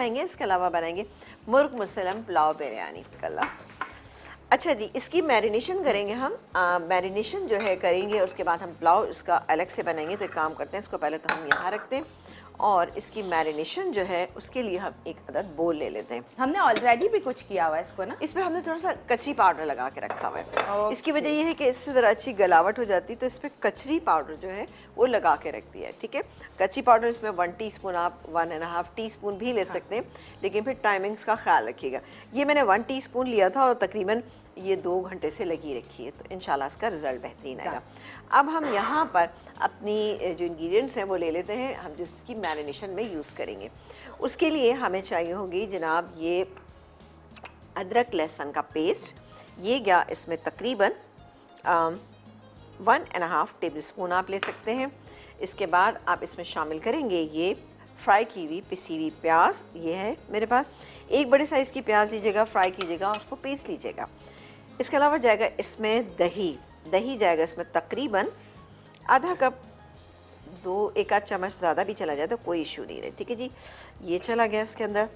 बनाएंगे, इसके अलावा बनाएंगे मुर्ग मुसल्लम पुलाव बिरयानी कल्ला। अच्छा जी, इसकी मैरिनेशन करेंगे हम। मैरिनेशन जो है करेंगे, उसके बाद हम पुलाव इसका अलग से बनाएंगे। तो एक काम करते हैं, इसको पहले तो हम यहाँ रखते हैं और इसकी मैरिनेशन जो है उसके लिए हम एक अदद बोल ले लेते हैं। हमने ऑलरेडी भी कुछ किया हुआ है इसको ना, इसमें हमने थोड़ा सा कचरी पाउडर लगा के रखा हुआ है। इसकी वजह ये है कि इससे ज़रा अच्छी गलावट हो जाती है, तो इस पर कचरी पाउडर जो है वो लगा के रख दिया है। ठीक है, कचरी पाउडर इसमें 1 टीस्पून, आप 1.5 टीस्पून भी ले सकते हैं, लेकिन फिर टाइमिंग्स का ख्याल रखिएगा। ये मैंने 1 टीस्पून लिया था और तकरीबन ये 2 घंटे से लगी रखी है, तो इंशाल्लाह इसका रिजल्ट बेहतरीन आएगा। अब हम यहाँ पर अपनी जो इंग्रेडिएंट्स हैं वो ले लेते हैं, हम जिसकी मैरिनेशन में यूज़ करेंगे। उसके लिए हमें चाहिए होगी जनाब ये अदरक लहसुन का पेस्ट। ये गया इसमें तकरीबन 1.5 टेबल स्पून आप ले सकते हैं। इसके बाद आप इसमें शामिल करेंगे ये फ्राई की हुई पिसी हुई प्याज, ये है मेरे पास। एक बड़े साइज़ की प्याज लीजिएगा, फ्राई कीजिएगा, उसको पीस लीजिएगा। इसके अलावा जाएगा इसमें दही। दही जाएगा इसमें तकरीबन आधा कप, 1 आध चम्मच ज़्यादा भी चला जाए तो कोई इशू नहीं है। ठीक है जी, ये चला गया इसके अंदर।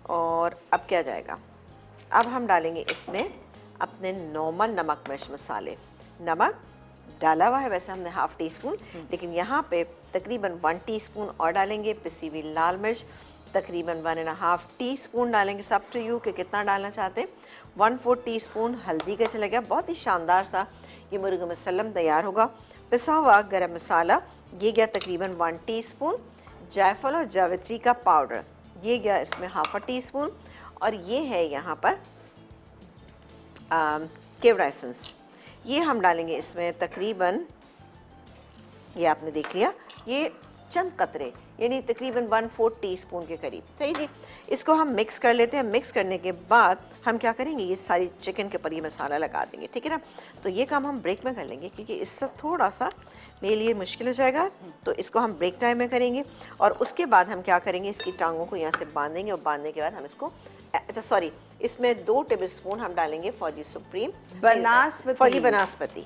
और अब क्या जाएगा, अब हम डालेंगे इसमें अपने नॉर्मल नमक मिर्च मसाले। नमक डाला हुआ है वैसे हमने 1/2 टीस्पून, लेकिन यहाँ पे तकरीबन 1 टीस्पून और डालेंगे। पिसी हुई लाल मिर्च तकरीबन 1.5 टीस्पून डालेंगे, सब टू यू कि कितना डालना चाहते हैं। 1/4 टीस्पून हल्दी का चला गया। बहुत ही शानदार सा ये मुर्ग मुसल्लम तैयार होगा। पिसा हुआ गरम मसाला ये गया तकरीबन 1 टीस्पून। जायफल और जावित्री का पाउडर ये गया इसमें 1/2 टीस्पून। और ये है यहाँ पर केवड़ा एसेंस, ये हम डालेंगे इसमें तकरीबन, ये आपने देख लिया, ये चंद कतरे यानी तकरीबन 1/4 टीस्पून के करीब। सही जी, इसको हम मिक्स कर लेते हैं। मिक्स करने के बाद हम क्या करेंगे, ये सारी चिकन के ऊपर ये मसाला लगा देंगे। ठीक है ना, तो ये काम हम ब्रेक में कर लेंगे क्योंकि इससे थोड़ा सा मेरे लिए मुश्किल हो जाएगा, तो इसको हम ब्रेक टाइम में करेंगे। और उसके बाद हम क्या करेंगे, इसकी टांगों को यहाँ से बांधेंगे और बांधने के बाद हम इसको, अच्छा सॉरी, इसमें 2 टेबल स्पून हम डालेंगे फौजी सुप्रीम बनास्पति, फौजी बनास्पति,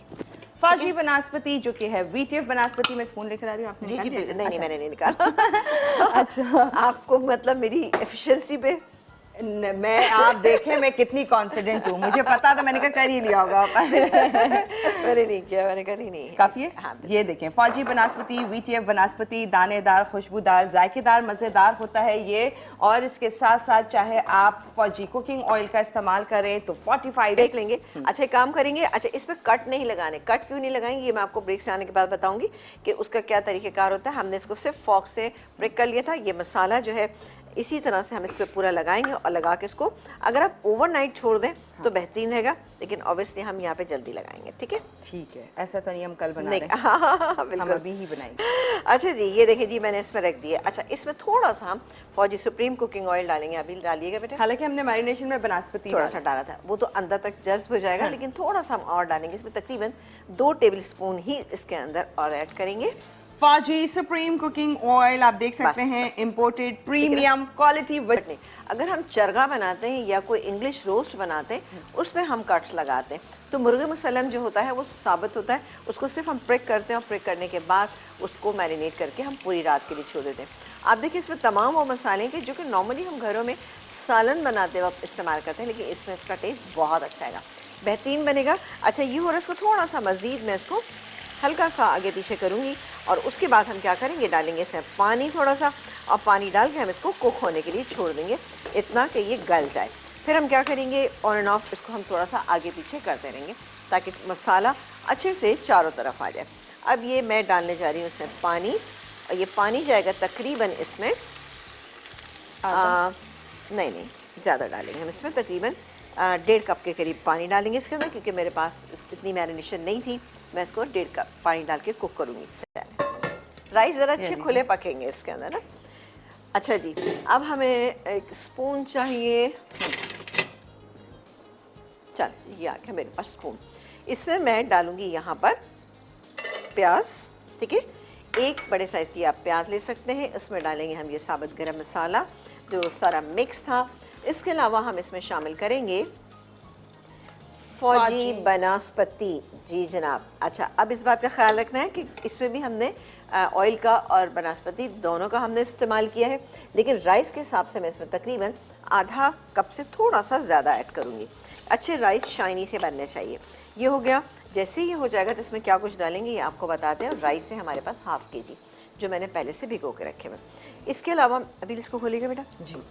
फौजी बनास्पति जो कि है VTF बनास्पति। मैं स्पून लेकर आ रही हूँ, आपने जी जी निकाल नहीं दिया? नहीं मैंने नहीं निकाला। अच्छा, आपको मतलब मेरी एफिशिएंसी पे मैं, आप देखें मैं कितनी कॉन्फिडेंट हूँ, मुझे पता था, मैंने कहा कर ही लिया होगा। मैंने नहीं किया, मैंने करी नहीं। काफी है। हाँ, ये देखें, फौजी बनास्पति, VTF बनास्पति, दानेदार, खुशबूदार, जायकेदार, मज़ेदार होता है ये। और इसके साथ साथ चाहे आप फौजी कुकिंग ऑयल का इस्तेमाल करें तो 45 देख लेंगे। अच्छा, काम करेंगे। अच्छा, इस पे कट नहीं लगाने। कट क्यों नहीं लगाएंगे ये मैं आपको ब्रेक से आने के बाद बताऊंगी कि उसका क्या तरीक़ेकार होता है। हमने इसको सिर्फ फॉक से ब्रेक कर लिया था। ये मसाला जो है इसी तरह से हम इस पर पूरा लगाएंगे और लगा के इसको, अगर आप ओवरनाइट छोड़ दें तो बेहतरीन रहेगा, लेकिन ऑब्वियसली हम यहाँ पे जल्दी लगाएंगे। ठीक है, ठीक है, ऐसा तो नहीं हम कल बना नहीं, रहे हैं। हाँ, हम बिल्कुल अभी ही बनाएंगे। अच्छा जी, ये देखिए जी, मैंने इसमें रख दिया। अच्छा, इसमें थोड़ा सा हम फौजी सुप्रीम कुकिंग ऑयल डालेंगे। अभी डालिएगा बेटा। हालांकि हमने मैरिनेशन में बनास्पति थोड़ा सा डाला था, वो तो अंदर तक जज्ब हो जाएगा, लेकिन थोड़ा सा हम और डालेंगे। इसमें तकरीबन 2 टेबल स्पून ही इसके अंदर और ऐड करेंगे। फौजी सुप्रीम कुकिंग ऑयल आप देख सकते हैं, इंपोर्टेड प्रीमियम क्वालिटी। नहीं, अगर हम चरगा बनाते हैं या कोई इंग्लिश रोस्ट बनाते हैं उसमें हम कट्स लगाते हैं, तो मुर्गे मुसल्लम जो होता है वो साबित होता है। उसको सिर्फ हम प्रिक करते हैं और प्रिक करने के बाद उसको मैरिनेट करके हम पूरी रात के लिए छोड़ देते हैं। आप देखिए इसमें तमाम वो मसाले के जो कि नॉर्मली हम घरों में सालन बनाते वक्त इस्तेमाल करते हैं, लेकिन इसमें इसका टेस्ट बहुत अच्छा आएगा, बेहतरीन बनेगा। अच्छा, ये हो रहा है, इसको थोड़ा सा मज़ीद मैं इसको हल्का सा आगे पीछे करूँगी। और उसके बाद हम क्या करेंगे, डालेंगे इसमें पानी थोड़ा सा, और पानी डाल के हम इसको कुक होने के लिए छोड़ देंगे इतना कि ये गल जाए। फिर हम क्या करेंगे, ऑन एंड ऑफ इसको हम थोड़ा सा आगे पीछे करते रहेंगे ताकि मसाला अच्छे से चारों तरफ आ जाए। अब ये मैं डालने जा रही हूँ इसमें पानी, और ये पानी जाएगा तकरीबन इसमें नहीं ज़्यादा डालेंगे हम इसमें, तकरीबन 1.5 कप के करीब पानी डालेंगे इसके अंदर, क्योंकि मेरे पास इतनी मैरिनेशन नहीं थी। मैं इसको 1.5 कप पानी डाल के कुक करूँगी। राइस ज़रा अच्छे खुले पकेंगे इसके अंदर ना। अच्छा जी, अब हमें एक स्पून चाहिए। चल, ये आ गया मेरे पास स्पून। इसमें मैं डालूंगी यहाँ पर प्याज। ठीक है, 1 बड़े साइज़ की आप प्याज ले सकते हैं। इसमें डालेंगे हम ये साबुत गरम मसाला जो सारा मिक्स था। इसके अलावा हम इसमें शामिल करेंगे फौजी बनास्पति। जी जनाब। अच्छा, अब इस बात का ख्याल रखना है कि इसमें भी हमने ऑयल का और बनस्पति दोनों का हमने इस्तेमाल किया है, लेकिन राइस के हिसाब से मैं इसमें तकरीबन आधा कप से थोड़ा सा ज़्यादा ऐड करूँगी। अच्छे राइस शाइनी से बनने चाहिए। ये हो गया। जैसे ही ये हो जाएगा तो इसमें क्या कुछ डालेंगे ये आपको बताते हैं। और राइस है हमारे पास ½ kg जो मैंने पहले से भिगो के रखे हुए। इसके अलावा अभी इसको खोलिएगा बेटा जी।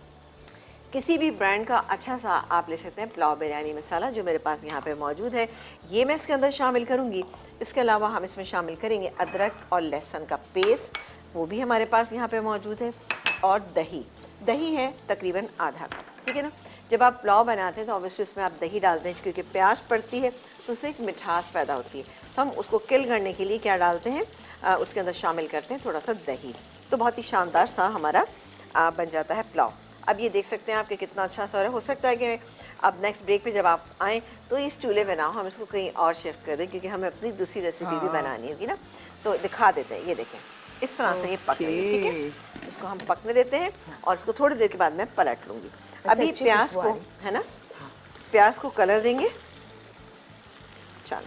किसी भी ब्रांड का अच्छा सा आप ले सकते हैं पुलाव बिरयानी मसाला जो मेरे पास यहाँ पे मौजूद है, ये मैं इसके अंदर शामिल करूँगी। इसके अलावा हम इसमें शामिल करेंगे अदरक और लहसुन का पेस्ट, वो भी हमारे पास यहाँ पे मौजूद है। और दही है तकरीबन आधा कप, ठीक है ना। जब आप पुलाव बनाते हैं तो ऑब्वियसली उसमें आप दही डालते हैं क्योंकि प्याज पड़ती है तो उससे एक मिठास पैदा होती है। तो हम उसको किल करने के लिए क्या डालते हैं, उसके अंदर शामिल करते हैं थोड़ा सा दही। तो बहुत ही शानदार सा हमारा बन जाता है पुलाव। अब ये देख सकते हैं आपके कितना अच्छा सा हो सकता है कि अब नेक्स्ट ब्रेक पे जब आप आएँ तो इस चूल्हे में ना हो, हम इसको कहीं और शिफ्ट कर दें क्योंकि हमें अपनी दूसरी रेसिपी भी बनानी होगी ना। तो दिखा देते हैं, ये देखें इस तरह से ये पक रही है, ठीक है। इसको हम पकने देते हैं और इसको थोड़ी देर के बाद मैं पलट लूँगी। अभी प्याज को है ना, प्याज को कलर देंगे। चलो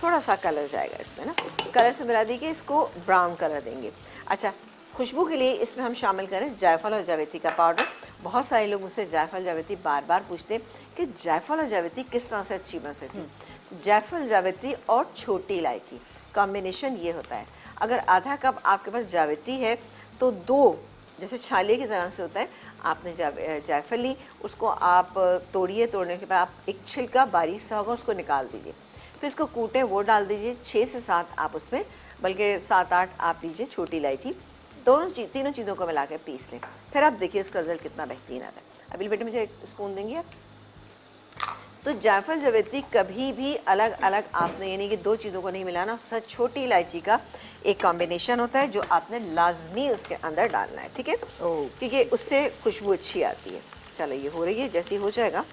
थोड़ा सा कलर जाएगा इसमें ना, कलर से मिला दीजिए, इसको ब्राउन कलर देंगे। अच्छा, खुशबू के लिए इसमें हम शामिल करें जायफल और जावित्री का पाउडर। बहुत सारे लोग मुझसे जायफल जावित्री बार बार पूछते हैं कि जायफल और जावित्री किस तरह से अच्छी बन सकती है। जायफल जावित्री और छोटी इलायची कॉम्बिनेशन ये होता है। अगर आधा कप आपके पास जावित्री है तो 2 जैसे छाले की तरह से होता है, आपने जायफल ली, उसको आप तोड़िए, तोड़ने के बाद आप एक छिलका बारीक सा होगा उसको निकाल दीजिए, फिर इसको कूटें, वो डाल दीजिए। 6 से 7 आप उसमें, बल्कि 7-8 आप लीजिए छोटी इलायची, तीनों चीज़ों को मिला के पीस लें। फिर आप देखिए इसका रिजल्ट कितना बेहतरीन आता है। अभी बेटे मुझे एक स्पून देंगे आप। तो जायफल जावित्री कभी भी अलग अलग आपने, यानी कि 2 चीज़ों को नहीं मिलाना। सच छोटी इलायची का एक कॉम्बिनेशन होता है जो आपने लाजमी उसके अंदर डालना है, ठीक है, क्योंकि उससे खुशबू अच्छी आती है। चलो ये हो रही है, जैसे ही हो जाएगा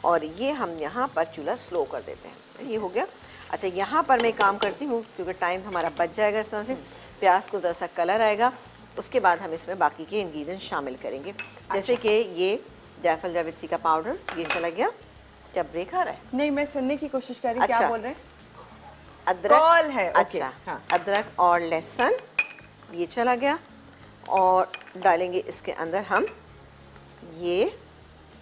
और ये हम यहाँ पर चूल्हा स्लो कर देते हैं। ये हो गया। अच्छा, यहाँ पर मैं काम करती हूँ क्योंकि टाइम हमारा बच जाएगा इस तरह से। प्याज को थोड़ा सा कलर आएगा, उसके बाद हम इसमें बाकी के इंग्रेडिएंट शामिल करेंगे। जैसे कि ये जायफल जावित्री का पाउडर, ये चला गया। क्या ब्रेक आ रहा है? नहीं, मैं सुनने की कोशिश कर रही हूँ। अच्छा, क्या बोल रहे हैं? अदरक कॉल है। अच्छा, हाँ। अदरक और लहसुन ये चला गया। और डालेंगे इसके अंदर हम ये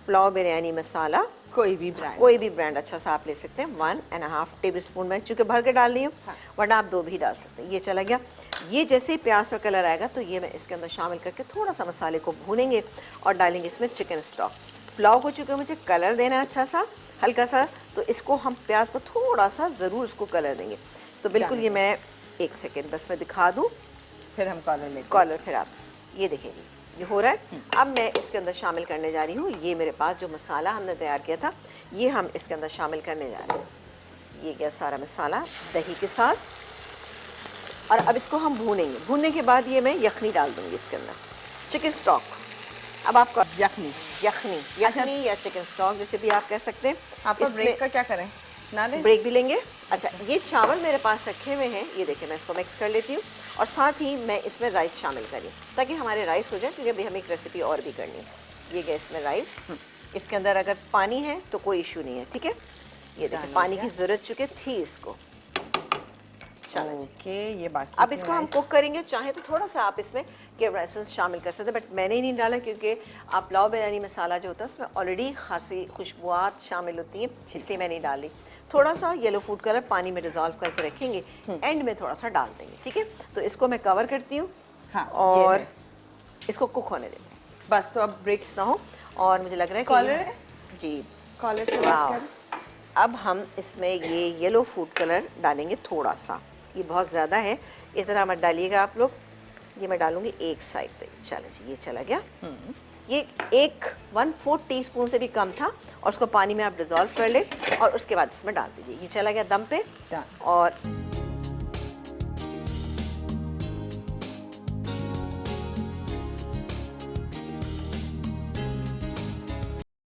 पुलाव बिरयानी मसाला, कोई भी ब्रांड अच्छा सा आप ले सकते हैं। 1.5 टेबलस्पून मैं चूँकि भर के डाल रही हूँ, वरना आप 2 भी डाल सकते हैं। ये चला गया। ये जैसे ही प्याज का कलर आएगा तो ये मैं इसके अंदर शामिल करके थोड़ा सा मसाले को भूनेंगे और डालेंगे इसमें चिकन स्टॉक। पुलाव को चूँकि मुझे कलर देना है अच्छा सा, हल्का सा, तो इसको हम प्याज को थोड़ा सा ज़रूर इसको कलर देंगे। तो बिल्कुल ये मैं 1 सेकेंड बस मैं दिखा दूँ, फिर हम कॉलर लेंगे। कॉलर फिर आप ये देखें जी, ये हो रहा है। अब मैं इसके अंदर शामिल करने जा रही हूँ, ये मेरे पास जो मसाला हमने तैयार किया था ये हम इसके अंदर शामिल करने जा रहे हैं। ये गया सारा मसाला दही के साथ। और अब इसको हम भूनेंगे। भूनने के बाद ये मैं यखनी डाल दूँगी इसके अंदर, चिकन स्टॉक। अब आपका यखनी या चिकन स्टॉक जैसे भी आप कह सकते हैं। आप ब्रेक का क्या करें, ना लें? ब्रेक भी लेंगे। अच्छा, ये चावल मेरे पास रखे हुए हैं, ये देखिए मैं इसको मिक्स कर लेती हूँ और साथ ही मैं इसमें राइस शामिल करी ताकि हमारे राइस हो जाए, क्योंकि अभी हमें एक रेसिपी और भी करनी है। ये गया इसमें राइस। इसके अंदर अगर पानी है तो कोई इशू नहीं है, ठीक है। ये देखिए पानी की ज़रूरत चुके थी इसको। चलो ओके, ये बाकी अब इसको हम कुक करेंगे। चाहे तो थोड़ा सा आप इसमें कैमरा एसेंस शामिल कर सकते हैं, बट मैंने नहीं डाला क्योंकि आप पुलाव बिरयानी मसाला जो होता है उसमें ऑलरेडी खासी खुशबुआत शामिल होती हैं, इसलिए मैं नहीं डाली। थोड़ा सा येलो फूड कलर पानी में डिजॉल्व करके रखेंगे, एंड में थोड़ा सा डाल देंगे, ठीक है। तो इसको मैं कवर करती हूँ और इसको कुक होने देते हैं बस। तो अब ब्रेक्स ना हो। और मुझे लग रहा है कॉलर जी, कॉलर से अब हम इसमें ये येलो फूड कलर डालेंगे थोड़ा सा, ये बहुत ज़्यादा है, इतना मत डालिएगा आप लोग। ये मैं डालूंगी एक साइड पे। चलो जी, ये चला गया। ये 1/4 टीस्पून से भी कम था और उसको पानी में आप डिज़ोल्व कर ले और उसके बाद इसमें डाल दीजिए। ये चला गया दम पे। और